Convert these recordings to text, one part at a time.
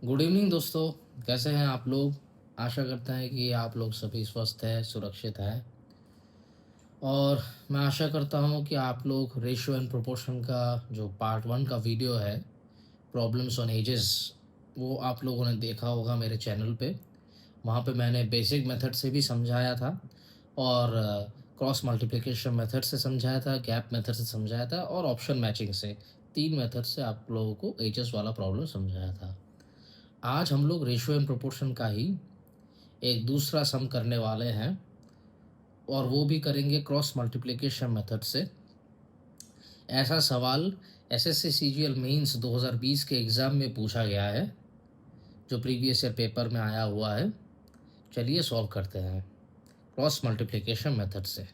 Good evening दोस्तों। कैसे हैं आप लोग? आशा करते हैं कि आप लोग सभी स्वस्थ हैं, सुरक्षित हैं। और मैं आशा करता हूं कि आप लोग रेशियो एंड प्रोपोर्शन का जो पार्ट वन का वीडियो है, प्रॉब्लम्स ऑन एजेस, वो आप लोगों ने देखा होगा मेरे चैनल पे। वहाँ पे मैंने बेसिक मेथड से भी समझाया था और क्रॉस मल्टीप्लिकेशन मेथड से समझाया था, गैप मेथड से समझाया था और ऑप्शन मैचिंग से। 3 मेथड से आप लोगों को एजेस वाला प्रॉब्लम समझाया था। आज हम लोग रेशियो एंड प्रोपोर्शन का ही एक दूसरा सम करने वाले हैं और वो भी करेंगे क्रॉस मल्टीप्लिकेशन मेथड से। ऐसा सवाल एसएससी सीजीएल मेंस 2020 के एग्ज़ाम में पूछा गया है, जो प्रीवियस ईयर पेपर में आया हुआ है। चलिए सॉल्व करते हैं क्रॉस मल्टीप्लिकेशन मेथड से।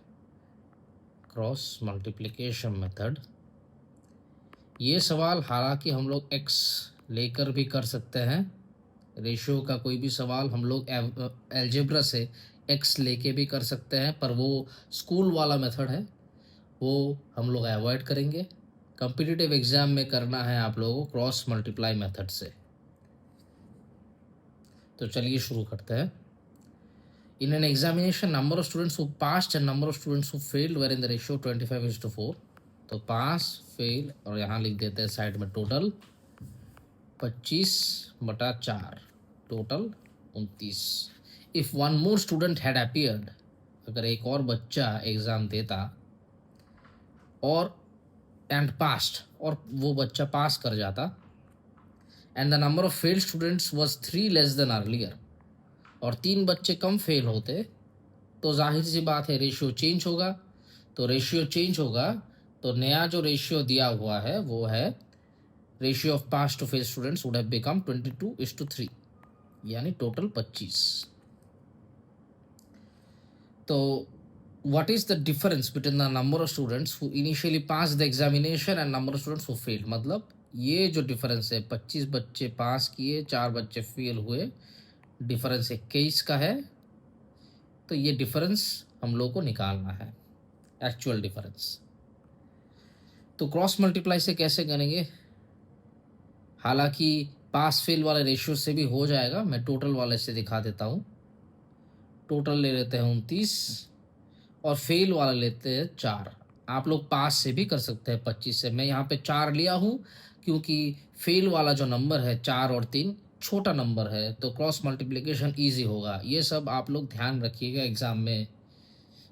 क्रॉस मल्टीप्लिकेशन मेथड, ये सवाल हालांकि हम लोग एक्स लेकर भी कर सकते हैं। रेशियो का कोई भी सवाल हम लोग एल्जेब्रा से एक्स लेके भी कर सकते हैं, पर वो स्कूल वाला मेथड है, वो हम लोग अवॉइड करेंगे। कॉम्पिटिटिव एग्जाम में करना है आप लोगों को क्रॉस मल्टीप्लाई मेथड से। तो चलिए शुरू करते हैं। In an examination number of students who passed and number of students who failed were in the ratio 25:4। तो पास, फेल और यहाँ लिख देते हैं साइड में total 25/4, total 29। If one more student had appeared, अगर एक और बच्चा एग्जाम देता और एंड पास्ट, और वो बच्चा पास कर जाता, and the number of failed students was 3 less than earlier, और 3 बच्चे कम फेल होते, तो जाहिर सी बात है रेशियो चेंज होगा। तो रेशियो चेंज होगा तो नया जो रेशियो दिया हुआ है वो है ratio of pass to fail students would have become 22:3, यानी टोटल 25। तो what is the difference between the number of students who initially passed the examination and number of students who failed? मतलब ये जो डिफरेंस है, 25 बच्चे पास किए, 4 बच्चे fail हुए, डिफरेंस 21 का है। तो ये डिफरेंस हम लोग को निकालना है, एक्चुअल डिफरेंस। तो क्रॉस मल्टीप्लाई से कैसे करेंगे? हालांकि पास फेल वाले रेशियो से भी हो जाएगा, मैं टोटल वाले से दिखा देता हूँ। टोटल ले लेते हैं 29 और फेल वाला लेते हैं 4। आप लोग पास से भी कर सकते हैं 25 से। मैं यहाँ पे 4 लिया हूँ क्योंकि फेल वाला जो नंबर है 4 और 3 छोटा नंबर है, तो क्रॉस मल्टीप्लिकेशन ईजी होगा। ये सब आप लोग ध्यान रखिएगा एग्ज़ाम में,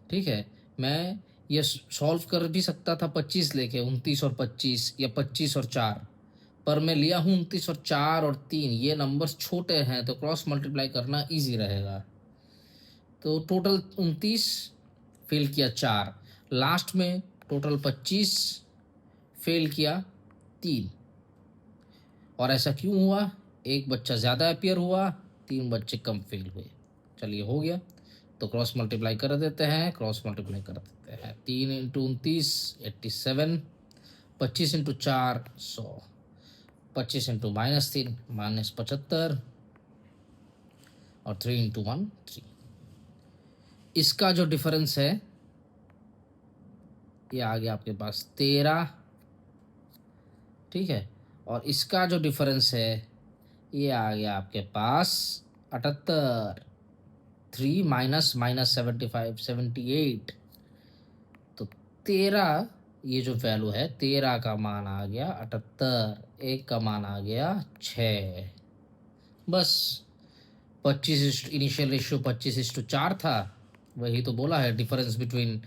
ठीक है। मैं ये सॉल्व कर भी सकता था 25 लेके, 29 और 25 या 25 और 4, पर मैं लिया हूँ 29 और 4 और 3, ये नंबर्स छोटे हैं तो क्रॉस मल्टीप्लाई करना ईजी रहेगा। तो टोटल 29, फेल किया 4, लास्ट में टोटल 25, फेल किया 3। और ऐसा क्यों हुआ? एक बच्चा ज़्यादा अपियर हुआ, 3 बच्चे कम फेल हुए। चलिए हो गया, तो क्रॉस मल्टीप्लाई कर देते हैं। क्रॉस मल्टीप्लाई कर देते हैं, 3 इंटू 29 87, 25 इंटू 4 100, 25 इंटू -3 -75, और 3 इंटू 1 3। इसका जो डिफरेंस है ये आ गया आपके पास 13, ठीक है। और इसका जो डिफरेंस है ये आ गया आपके पास 78, 3 माइनस -75 78। तो 13, ये जो वैल्यू है 13 का मान आ गया 78, एक का मान आ गया 6। बस 25 इनिशियल रेशियो 25:4 था, वही तो बोला है difference between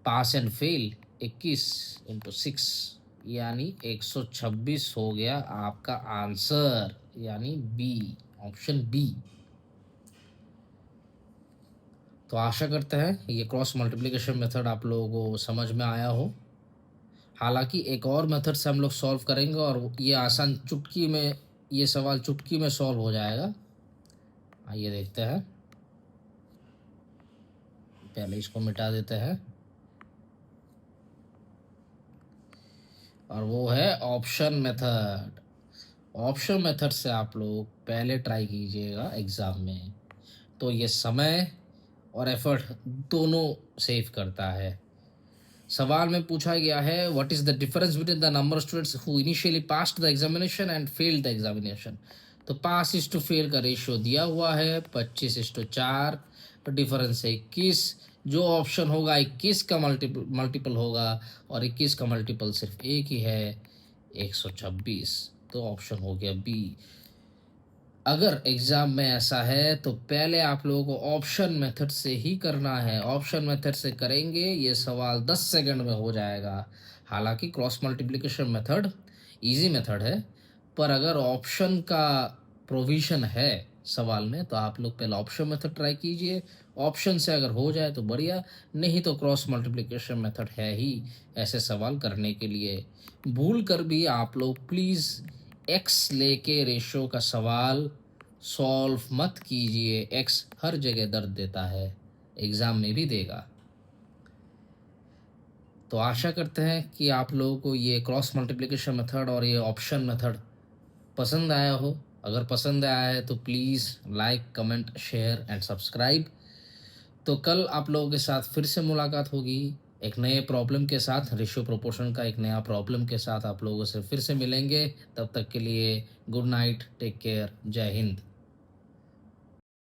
pass and fail 21 into 6, यानी 126 हो गया आपका आंसर, यानी बी, ऑप्शन बी। तो आशा करते हैं ये क्रॉस मल्टीप्लिकेशन मेथड आप लोगों को समझ में आया हो। हालांकि एक और मेथड से हम लोग सॉल्व करेंगे और ये आसान, चुटकी में ये सवाल चुटकी में सॉल्व हो जाएगा। आइए देखते हैं, पहले इसको मिटा देते हैं, और वो है ऑप्शन मेथड। ऑप्शन मेथड से आप लोग पहले ट्राई कीजिएगा एग्ज़ाम में, तो ये समय और एफर्ट दोनों सेव करता है। सवाल में पूछा गया है what is the difference between the number of students who initially passed the examination and failed the examination. तो पास इज टू फेल का रेशियो दिया हुआ है 25:4, डिफरेंस है 21। जो ऑप्शन होगा 21 का मल्टीपल होगा और 21 का मल्टीपल सिर्फ एक ही है 126, तो ऑप्शन हो गया बी। अगर एग्जाम में ऐसा है तो पहले आप लोगों को ऑप्शन मेथड से ही करना है। ऑप्शन मेथड से करेंगे ये सवाल 10 सेकंड में हो जाएगा। हालांकि cross multiplication method easy method है, पर अगर ऑप्शन का प्रोविजन है सवाल में तो आप लोग पहले ऑप्शन मेथड ट्राई कीजिए। ऑप्शन से अगर हो जाए तो बढ़िया, नहीं तो क्रॉस मल्टीप्लिकेशन मेथड है ही ऐसे सवाल करने के लिए। भूल कर भी आप लोग प्लीज़ एक्स लेके रेशो का सवाल सॉल्व मत कीजिए। एक्स हर जगह दर्द देता है, एग्ज़ाम में भी देगा। तो आशा करते हैं कि आप लोगों को ये क्रॉस मल्टीप्लिकेशन मेथड और ये ऑप्शन मेथड पसंद आया हो। अगर पसंद आया है तो please like, comment, share and subscribe. तो कल आप लोगों के साथ फिर से मुलाकात होगी एक नए प्रॉब्लम के साथ। रेशियो प्रोपोर्शन का एक नया प्रॉब्लम के साथ आप लोगों से फिर से मिलेंगे। तब तक के लिए गुड नाइट, टेक केयर, जय हिंद।